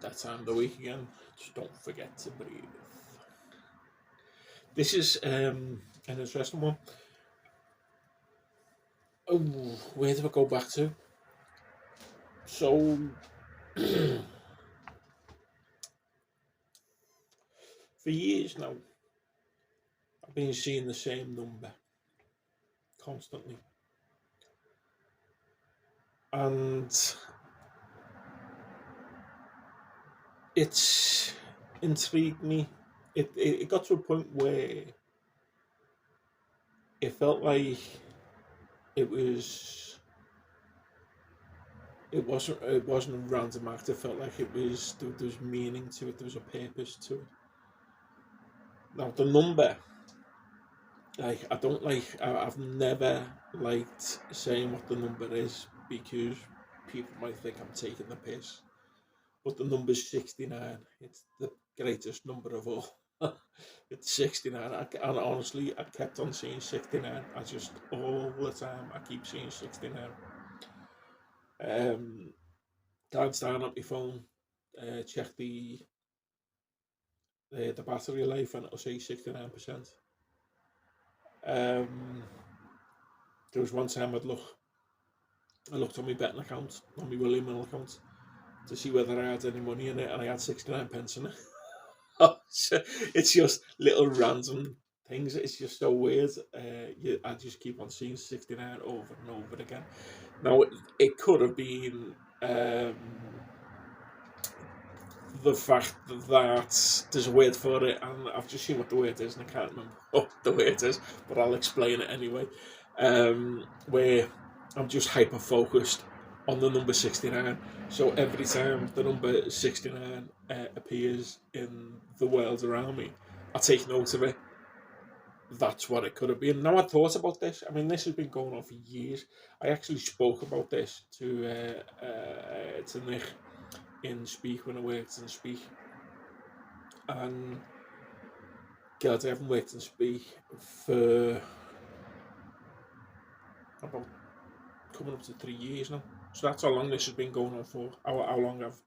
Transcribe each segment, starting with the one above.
that time of the week again. Just don't forget to breathe. This is an interesting one. Oh, where do I go back to? So, for years now, I've been seeing the same number constantly, and it's intrigued me. It got to a point where it felt like it was it wasn't a random act. It felt like there was meaning to it. There was a purpose to it. Now the number, like I don't like. I've never liked saying what the number is because people might think I'm taking the piss. But the number's 69. It's the greatest number of all. It's 69. And honestly, I kept on seeing 69. I just all the time I keep seeing 69. Um, Glance down at my phone, check the battery life, and it'll say 69%. Um, there was one time I looked on my betting account, on my William Mill account, to see whether I had any money in it, and I had 69 pence in it. It's just little random things. It's just so weird. I just keep on seeing 69 over and over again. Now, it could have been the fact that there's a word for it, and I've just seen what the word is, and I can't remember what the word is, but I'll explain it anyway. Where I'm just hyper focused on the number 69. So every time the number 69 appears in the world around me, I take note of it. That's what it could have been. Now I thought about this. I mean, this has been going on for years. I actually spoke about this to Nick in Speak when I worked in Speak, and God, I haven't worked in Speak for about coming up to 3 years now. So that's how long this has been going on for. How long I've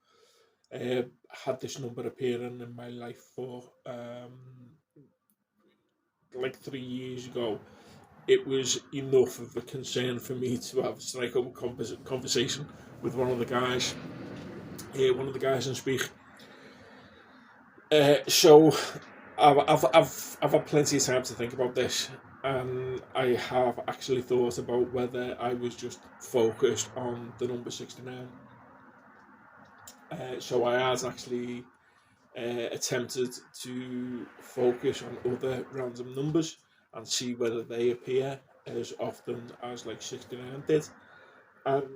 had this number appearing in my life for. Like 3 years ago, it was enough of a concern for me to have strike up a conversation with one of the guys. One of the guys in Speak. So I've had plenty of time to think about this, and I have actually thought about whether I was just focused on the number 69. So I had actually attempted to focus on other random numbers and see whether they appear as often as like 69 did. And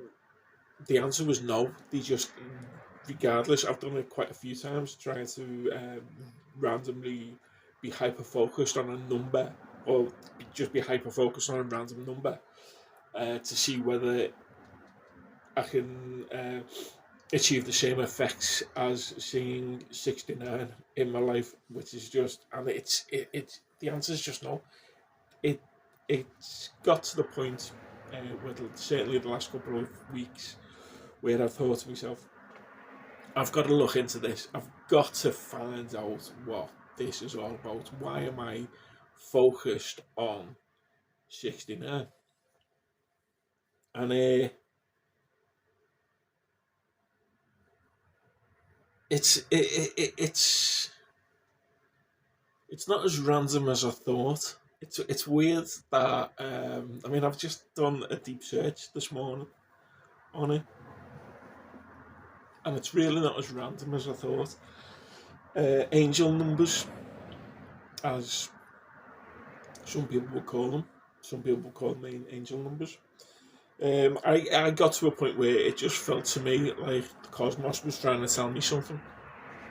the answer was no. They just, regardless, I've done it quite a few times trying to randomly be hyper focused on a number, or just be hyper focused on a random number to see whether I can achieve the same effects as seeing 69 in my life, which is just, and the answer is just no. It it's got to the point with certainly the last couple of weeks where I've thought to myself, I've got to look into this. I've got to find out what this is all about. Why am I focused on 69? And it's it's not as random as I thought. It's weird that I mean, I've just done a deep search this morning on it, and it's really not as random as I thought. Angel numbers, as some people would call them. Some people would call them angel numbers. I got to a point where it just felt to me like the cosmos was trying to tell me something.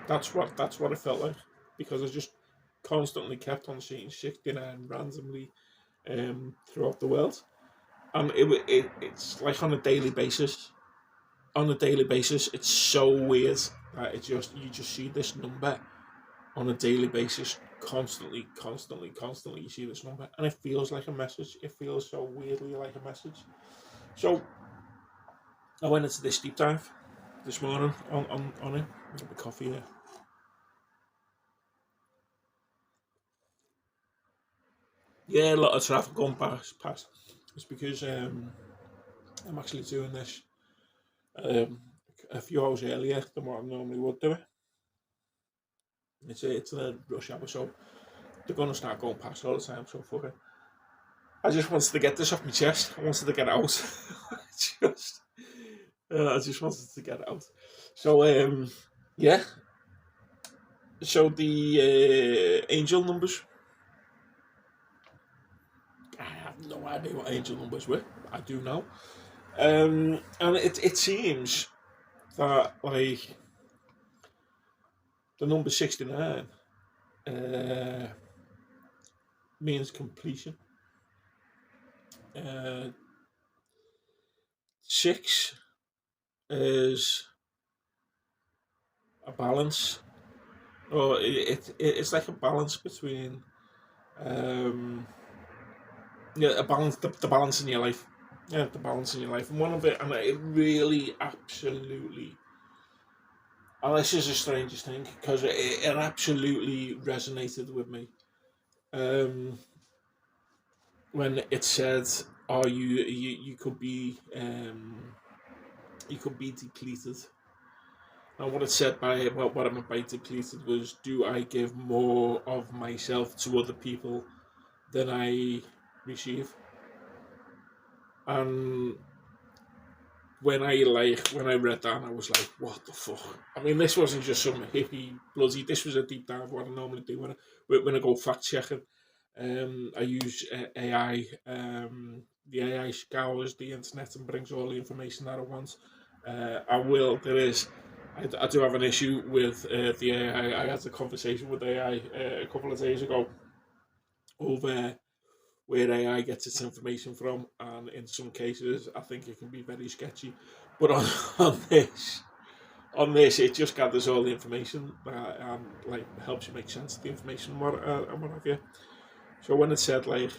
That's what it felt like, because I just constantly kept on seeing 69 randomly throughout the world, and it's like on a daily basis. On a daily basis, it's so weird that you just see this number on a daily basis, constantly, constantly, constantly. You see this number, and it feels like a message. It feels so weirdly like a message. So I went into this this morning on it. With coffee here. Yeah, a lot of traffic going past. It's because I'm actually doing this um, a few hours earlier than what I normally would do it. It's a rush hour, so they're going to start going past all the time. So fuck it. I just wanted to get this off my chest. I wanted to get it out. just, I just wanted to get it out. So yeah. So the angel numbers. I have no idea what angel numbers were. I do now. And it seems that like the number 69 means completion. 6 is a balance, or it's like a balance between a balance, the balance in your life. Yeah, the balance in your life, and one of it, and it really absolutely. And this is the strangest thing because it absolutely resonated with me. Um, when it said, "Oh, you could be depleted." And what it said by what I'm about depleted was, "Do I give more of myself to other people than I receive?" And when I read that, I was like, "What the fuck?" I mean, this wasn't just some hippie bloody. This was a deep dive. What I normally do when I go fact checking. I use AI. The AI scours the internet and brings all the information that I want. There is. I do have an issue with the AI. I had a conversation with AI a couple of days ago over where AI gets its information from, and in some cases, I think it can be very sketchy. But on this, it just gathers all the information and like helps you make sense of the information and what have you. So when it said like,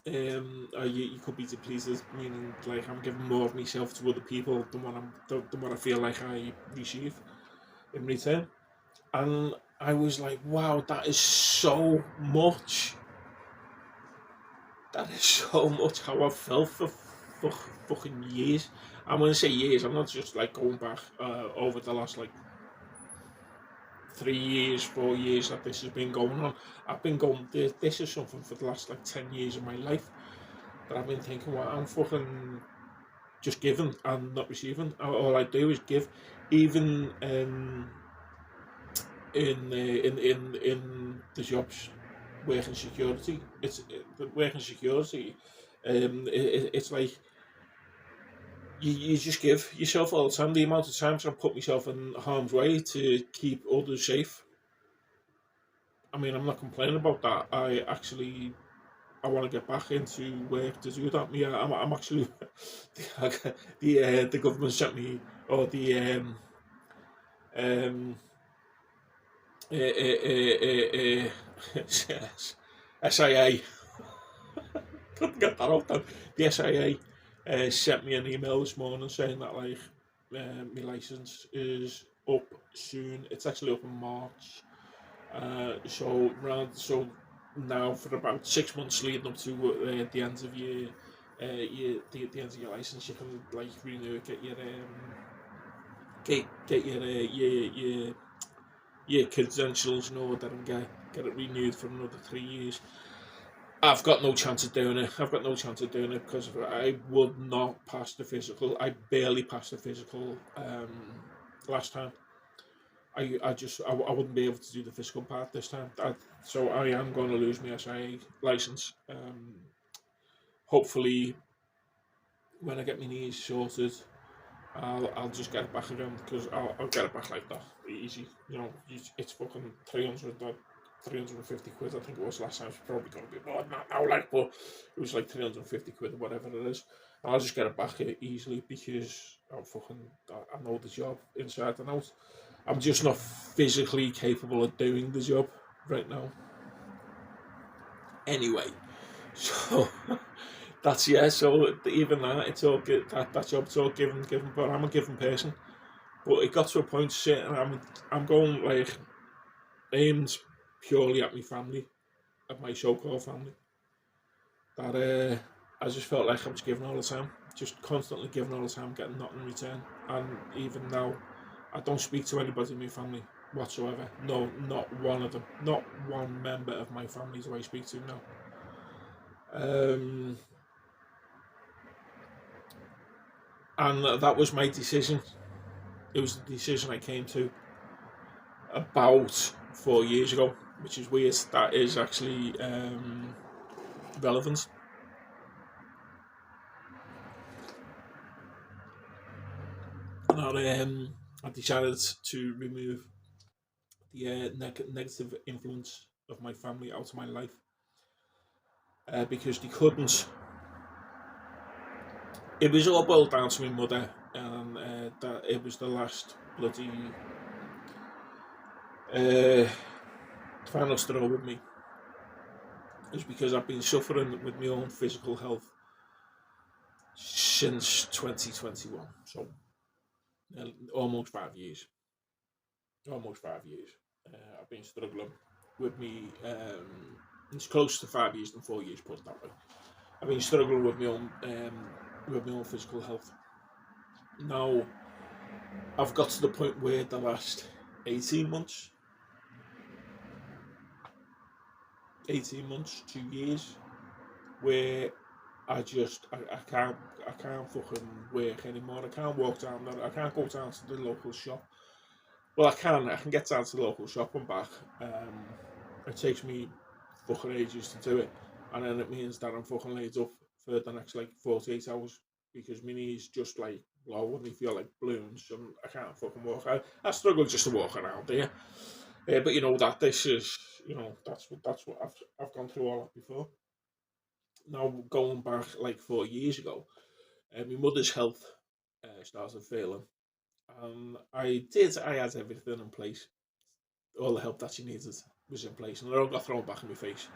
you could be depleted, meaning like I'm giving more of myself to other people than what I feel like I receive in return, and I was like, wow, that is so much. That is so much how I've felt for fucking years. I'm gonna say years. I'm not just like going back over the last like 3 years, 4 years that this has been going on. I've been going. This is something for the last like 10 years of my life that I've been thinking, well, I'm fucking just giving and not receiving. All I do is give, even in the jobs working security. The working security. It's like you just give yourself all the time. The amount of times I put myself in harm's way to keep others safe. I mean, I'm not complaining about that. I want to get back into work to do that. Yeah, I'm actually the government sent me, or the um SIA, couldn't get that out then. The SIA sent me an email this morning saying that like my license is up soon. It's actually up in March. So now for about 6 months leading up to the end of the end of your license, you can like renew it, get your credentials in order and get it renewed for another 3 years. I've got no chance of doing it. I've got no chance of doing it because I would not pass the physical. I barely passed the physical last time. I wouldn't be able to do the physical part this time. So I am going to lose my SIA license. Hopefully, when I get my knees sorted, I'll just get it back again because I'll get it back like that easy. It's fucking 350 quid. I think it was last time. It's probably going to be more than that now, like, but it was like 350 quid or whatever it is. And I'll just get it back easily because I know the job inside and out. I'm just not physically capable of doing the job right now. Anyway, so That's yeah. So even that, it's all that job's all given. But I'm a given person. But it got to a point, shit, and I'm going like aimed purely at my family, at my so-called family. That I just felt like I was giving all the time, just constantly giving all the time, getting nothing in return. And even now, I don't speak to anybody in my family whatsoever. No, not one of them. Not one member of my family do I speak to now. Um, and that was my decision. It was the decision I came to about 4 years ago, which is weird. That is actually relevant. And I decided to remove the negative influence of my family out of my life because they couldn't. It was all boiled down to my mother, and that it was the last bloody uh, final straw with me. It's because I've been suffering with my own physical health since 2021, so almost 5 years. Almost 5 years. I've been struggling with me. It's closer to 5 years than 4 years, put it that way. I've been struggling with my own physical health. Now, I've got to the point where the last 18 months, 2 years, where I can't fucking work anymore. I can't walk down there. I can't go down to the local shop. Well, I can get down to the local shop and back. It takes me fucking ages to do it, and then it means that I'm fucking laid up for the next like 48 hours because my knees just like blow and they feel like balloons, and I can't fucking walk. I struggle just to walk around here, but you know that this is that's what I've gone through all that before. Now going back like 4 years ago, my mother's health started failing, and I had everything in place, all the help that she needed was in place, and it all got thrown back in my face.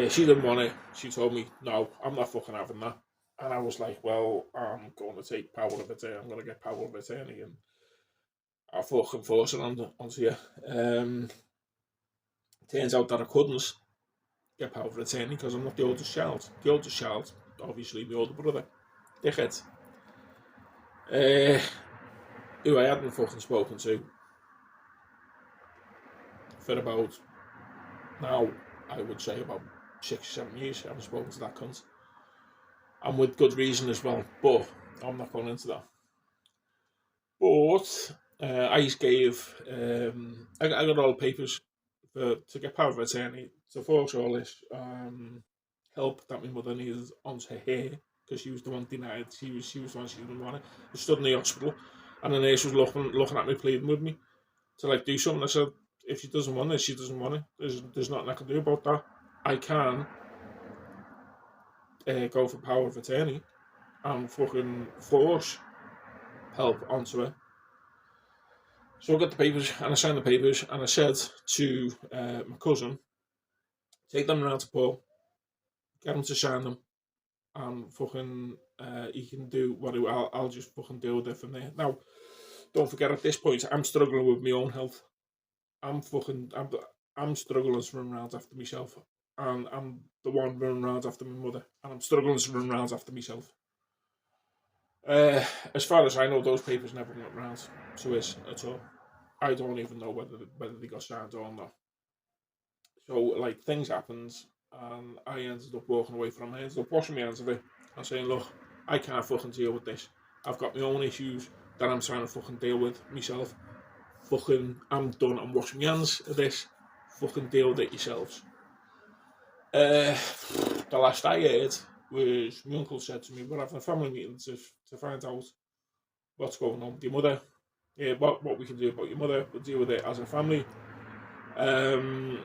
She didn't want it. She told me, "No, I'm not fucking having that." And I was like, "Well, I'm going to take power of attorney. I'm going to get power of attorney, and I'll fucking force it onto you." Turns out that I couldn't get power of attorney because I'm not the oldest child. The oldest child, obviously, my older brother, dickhead, uh, who I hadn't fucking spoken to for about now, I would say about 6 or 7 years. I haven't spoken to that cunt, and with good reason as well. But I'm not going into that. But I gave I got all the papers to get power of attorney to force all this help that my mother needed onto her because she was the one denied. She was the one she didn't want it. I stood in the hospital, and the nurse was looking at me, pleading with me to like do something. I said, if she doesn't want it, she doesn't want it. There's nothing I can do about that. I can go for power of attorney and fucking force help onto her. So I got the papers and I signed the papers and I said to my cousin, take them around to Paul, get him to sign them, and fucking he can do what I'll just fucking deal with it from there. Now, don't forget at this point I'm struggling with my own health. I'm struggling to run around after myself, and I'm the one running around after my mother, and I'm struggling to run around after myself. Uh, as far as I know, those papers never went round to us at all. I don't even know whether they got signed or not. So like things happened, and I ended up walking away from it. I ended up washing my hands of it and saying, "Look, I can't fucking deal with this. I've got my own issues that I'm trying to fucking deal with myself. Fucking, I'm done. I'm washing my hands of this. Fucking deal with it yourselves." Uh, the last I heard was my uncle said to me, "We're having a family meeting to find out what's going on with your mother. Yeah, what we can do about your mother. We'll deal with it as a family. Um,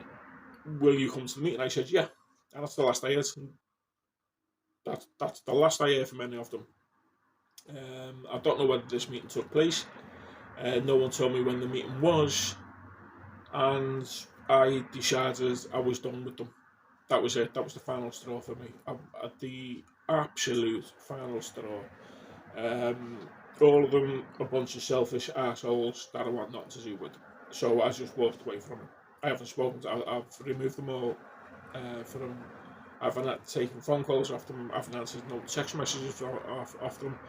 will you come to the meeting?" I said, "Yeah." And that's the last I heard. That's the last I heard from any of them. I don't know whether this meeting took place. No one told me when the meeting was, and I decided I was done with them. That was it. That was the final straw for me. absolute final straw. All of them a bunch of selfish assholes that I want nothing to do with. So I just walked away from it. I haven't spoken to. I've removed them all from. I haven't taken phone calls off them. I haven't answered no text messages off them.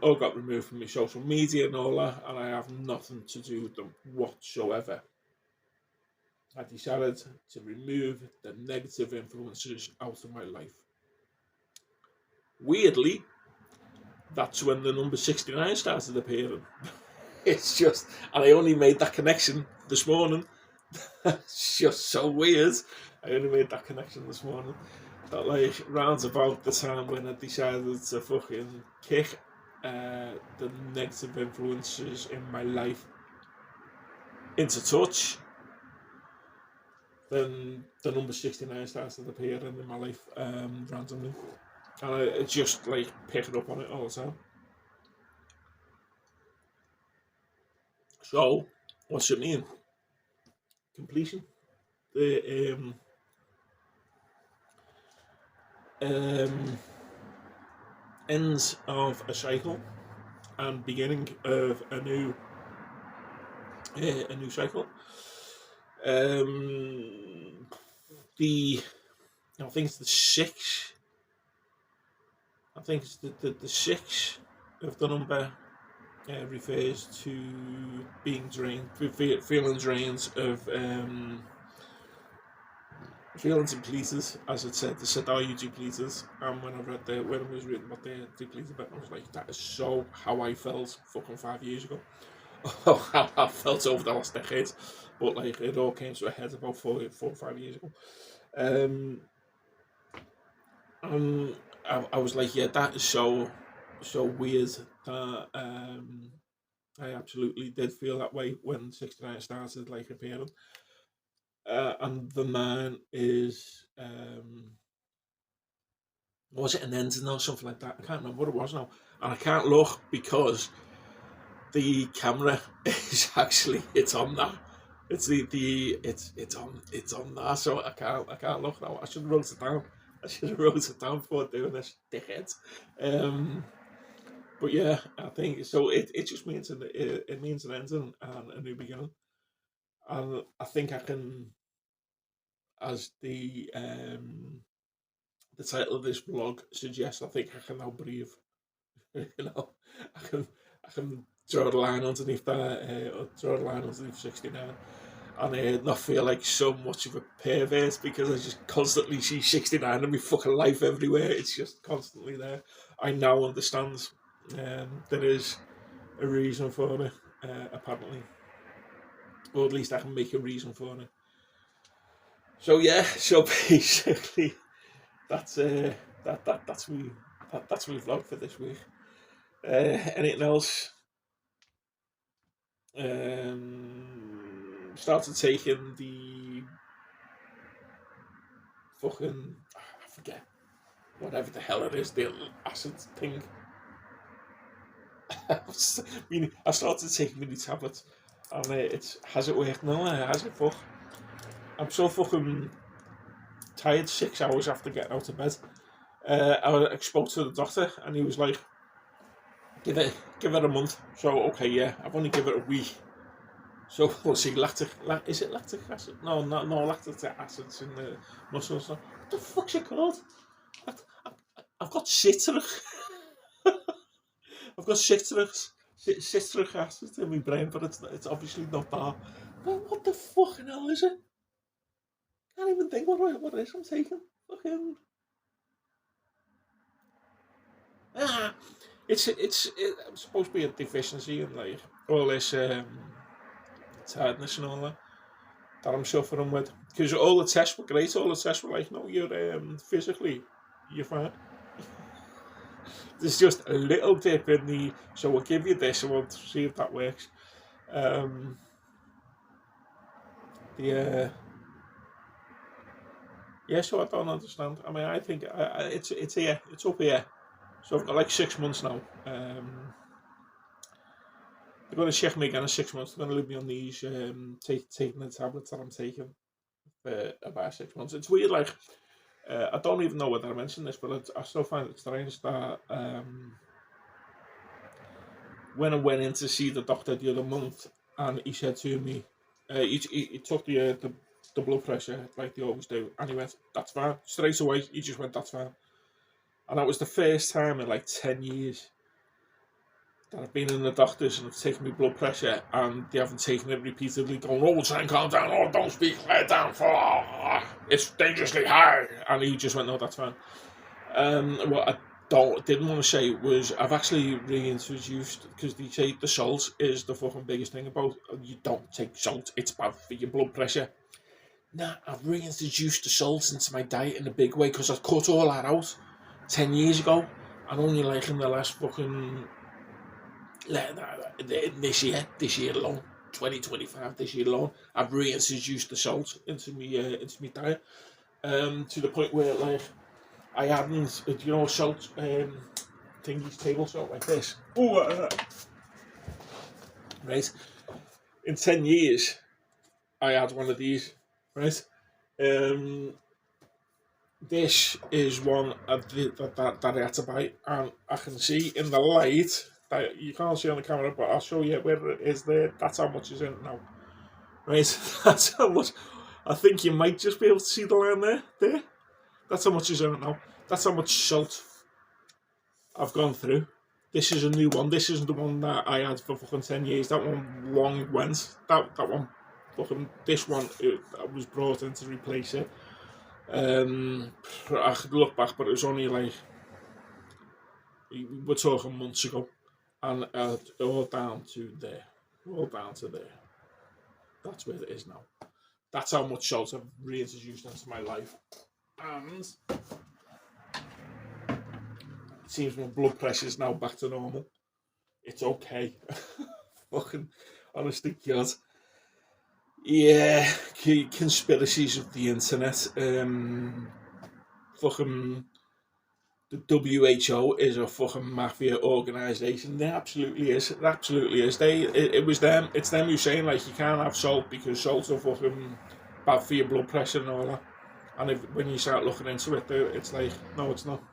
All got removed from my social media and all that, and I have nothing to do with them whatsoever. I decided to remove the negative influences out of my life. Weirdly, that's when the number 69 started appearing. It's just, and I only made that connection this morning. It's just so weird. I only made that connection this morning. That like rounds about the time when I decided to fucking kick the negative influences in my life into touch, then the number 69 started appearing in my life randomly. And I just like picking up on it all the time. So, what's it mean? Completion. The ends of a cycle and beginning of a new cycle. I think it's the 6. I think it's the 6 of the number refers to being drained, feeling drained of feeling depleted, as it said. They said, "Are you depleted?" And when it was written about the depleted bit, I was like, that is so how I felt fucking 5 years ago. How I felt over the last decade. But like it all came to a head about 4 or 5 years ago. I was like, yeah, that is so weird that I absolutely did feel that way when 69 started like appearing. And the 9 is was it an ending or something like that? I can't remember what it was now, and I can't look because the camera is actually it's on that. It's it's on that, so I can't look now. I should have wrote it down. I should have wrote it down before doing this, dickhead. But yeah, I think so. It just means it means an ending and a new beginning, and I think I can, as the title of this vlog suggests, I think I can now breathe. You know, I can draw the line underneath that, or draw the line underneath 69, and not feel like so much of a pervert because I just constantly see 69 in my fucking life everywhere. It's just constantly there. I now understand there is a reason for it, apparently, or at least I can make a reason for it. So yeah, so basically that's that's me vlog for this week. Anything else? Started taking the fucking I forget whatever the hell it is, the acid thing. I started taking mini tablets, and has it worked? No, has it? Fuck. I'm so fucking tired 6 hours after getting out of bed. I spoke to the doctor, and he was like, give it a month. So okay, yeah, I've only given it a week. So we'll see. Is it lactic acid? No, lactic acids in the muscles. What the fuck's it called? I've got citric. I've got citric acid in my brain, but it's obviously not that. But what the fucking hell is it? Can't even think what it is I'm taking. Fucking it's supposed to be a deficiency in like all this tiredness and all that I'm suffering with. Because all the tests were great. All the tests were like, no, you're physically you're fine. There's just a little dip in the. So we'll give you this and we'll see if that works. Yeah, so I don't understand. I mean, I think it's here. It's up here. So I've got like 6 months now. They're going to check me again in 6 months. They're going to leave me on these, taking the tablets that I'm taking for about 6 months. It's weird, like, I don't even know whether I mentioned this, but I still find it strange that when I went in to see the doctor the other month, and he said to me, he took the blood pressure like they always do, and he went, "That's fine." Straight away, he just went, "That's fine." And that was the first time in like 10 years that I've been in the doctors and have taken my blood pressure, and they haven't taken it repeatedly, going, "Oh, try and calm down. Oh, don't speak. Lay it down. It's dangerously high." And he just went, "No, that's fine." What I didn't want to say was I've actually reintroduced, because they say the salt is the fucking biggest thing about, you don't take salt, it's bad for your blood pressure. Nah, I've reintroduced the salt into my diet in a big way, because I cut all that out 10 years ago, and only like in the last fucking this year alone, 2025, this year alone, I've reintroduced the salt into me diet, to the point where like I hadn't, salt, thingies, table salt like this. Right. In 10 years, I had one of these. Right. This is one that I had to buy, and I can see in the light that you can't see on the camera, but I'll show you where it is there. That's how much is in it now. Right. That's how much. I think you might just be able to see the line there. There. That's how much is in it now. That's how much salt I've gone through. This is a new one. This isn't the one that I had for fucking 10 years. That one long went. That one, fucking, this one, I was brought in to replace it. I could look back, but it was only like, we're talking months ago. And all down to there. All down to there. That's where it is now. That's how much salt I've reintroduced into my life. And it seems my blood pressure is now back to normal. It's okay. Fucking, honestly, God. Yeah, conspiracies of the internet. Fucking, the WHO is a fucking mafia organisation. It absolutely is. It absolutely is. It was them. It's them who saying like you can't have salt because salt's are fucking bad for your blood pressure and all that. And when you start looking into it, it's like, no, it's not.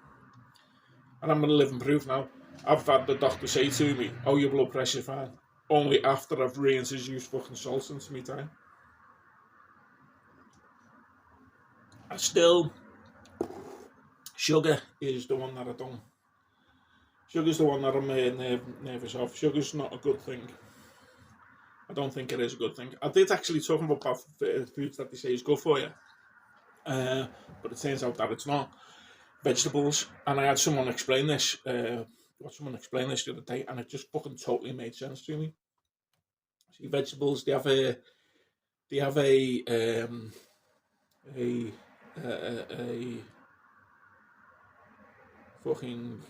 And I'm gonna live in proof now. I've had the doctor say to me, "Oh, your blood pressure's fine," only after I've reintroduced fucking salt into me time. I still, sugar is the one that I don't. Sugar's the one that I'm nervous of. Sugar's not a good thing. I don't think it is a good thing. I did actually talk about foods that they say is good for you, but it turns out that it's not. Vegetables, and I had someone explain this. Watched someone explain this the other day, and it just fucking totally made sense to me. See, vegetables, they have a fucking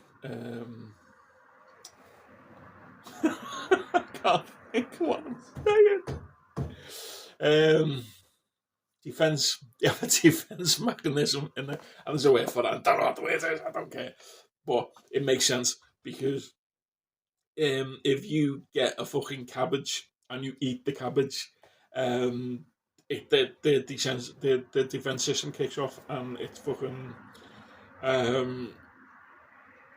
I can't think what I'm saying. Defense, they have a defense mechanism in there, and there's a way for that. I don't know what the way it is. I don't care, but it makes sense because if you get a fucking cabbage and you eat the cabbage, the defense system kicks off, and it's fucking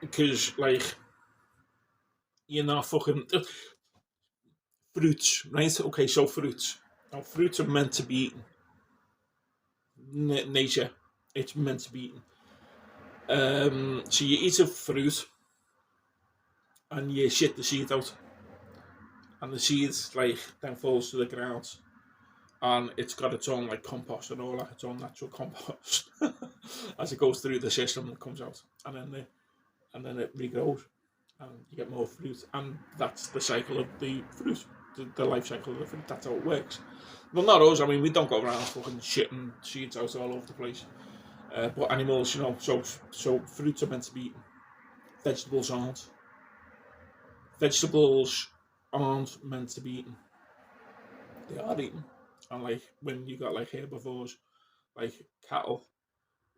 because like you're not fucking fruits, right? Okay, so fruits. Now fruits are meant to be eaten. Nature, it's meant to be eaten. So you eat a fruit and you shit the seed out, and the seeds like then falls to the ground, and it's got its own like compost and all that, its own natural compost as it goes through the system and comes out, and then it regrows, and you get more fruit, and that's the cycle of the fruit, the life cycle of the fruit. That's how it works. Well, not us. I mean, we don't go around fucking shitting seeds out all over the place. But animals, so fruits are meant to be eaten. Vegetables aren't. Vegetables aren't meant to be eaten. They are eaten. And like when you got like herbivores, like cattle,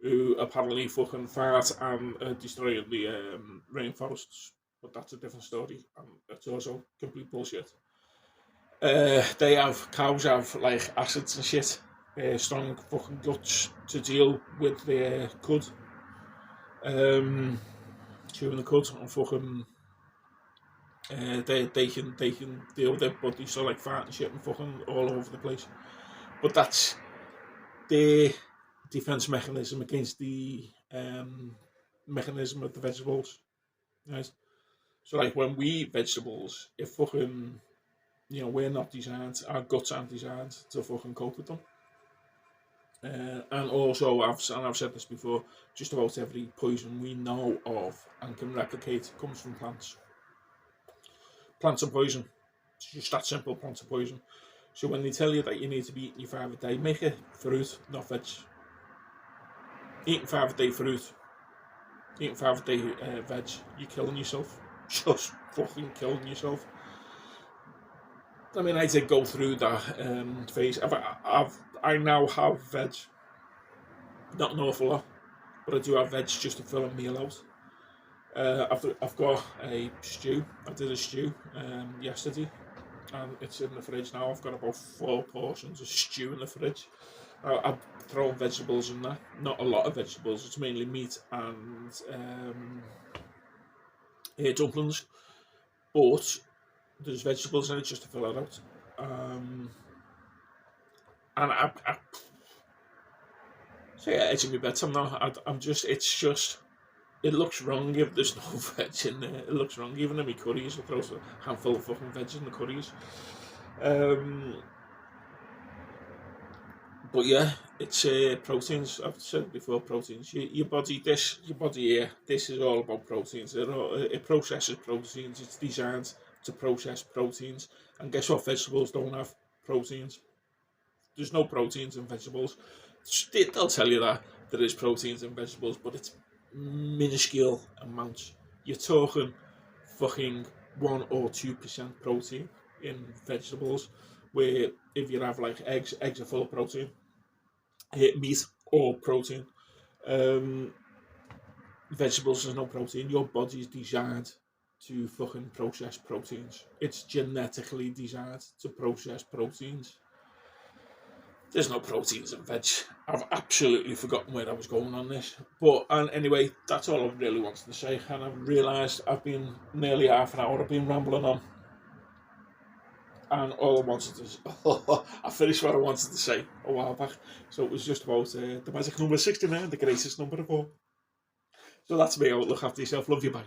who apparently fucking fart and destroy the rainforests. But that's a different story, and it's also complete bullshit. Cows have like acids and shit strong fucking guts to deal with the cud. Chewing the cud and fucking they can deal with their body, so like farting shit and fucking all over the place. But that's their defense mechanism against the mechanism of the vegetables. Right? So like when we eat vegetables, if fucking we're not designed, our guts aren't designed to fucking cope with them. And also, I've said this before, just about every poison we know of and can replicate comes from plants. Plants are poison. It's just that simple, plants are poison. So when they tell you that you need to be eating your 5 a day, make it fruit, not veg. Eating 5 a day fruit, eating 5 a day veg, you're killing yourself. Just fucking killing yourself. I mean, I did go through that phase. I now have veg, not an awful lot, but I do have veg just to fill a meal out. I've got a stew. I did a stew yesterday, and it's in the fridge now. I've got about 4 portions of stew in the fridge. I've thrown vegetables in there. Not a lot of vegetables. It's mainly meat and dumplings, but there's vegetables in it just to fill it out. And so yeah, it's in my bedtime now. It's just, it looks wrong if there's no veg in there. It looks wrong. Even in my curries, I throw a handful of fucking veg in the curries. But yeah, it's proteins. I've said before, proteins. Your body here, this is all about proteins. It processes proteins. It's designed to process proteins. And guess what? Vegetables don't have proteins. There's no proteins in vegetables. They'll tell you that there is proteins in vegetables, but it's minuscule amounts. You're talking fucking 1 or 2% protein in vegetables, where if you have like eggs are full of protein. Meat, all protein. Vegetables, there's no protein. Your body is designed to fucking process proteins. It's genetically designed to process proteins. There's no proteins in veg. I've absolutely forgotten where I was going on this. And anyway, that's all I really wanted to say. And I've realised I've been nearly half an hour, I've been rambling on. And all I wanted to I finished what I wanted to say a while back. So it was just about the magic number 69, the greatest number of all. So that's me. Look after yourself. Love you. Bye.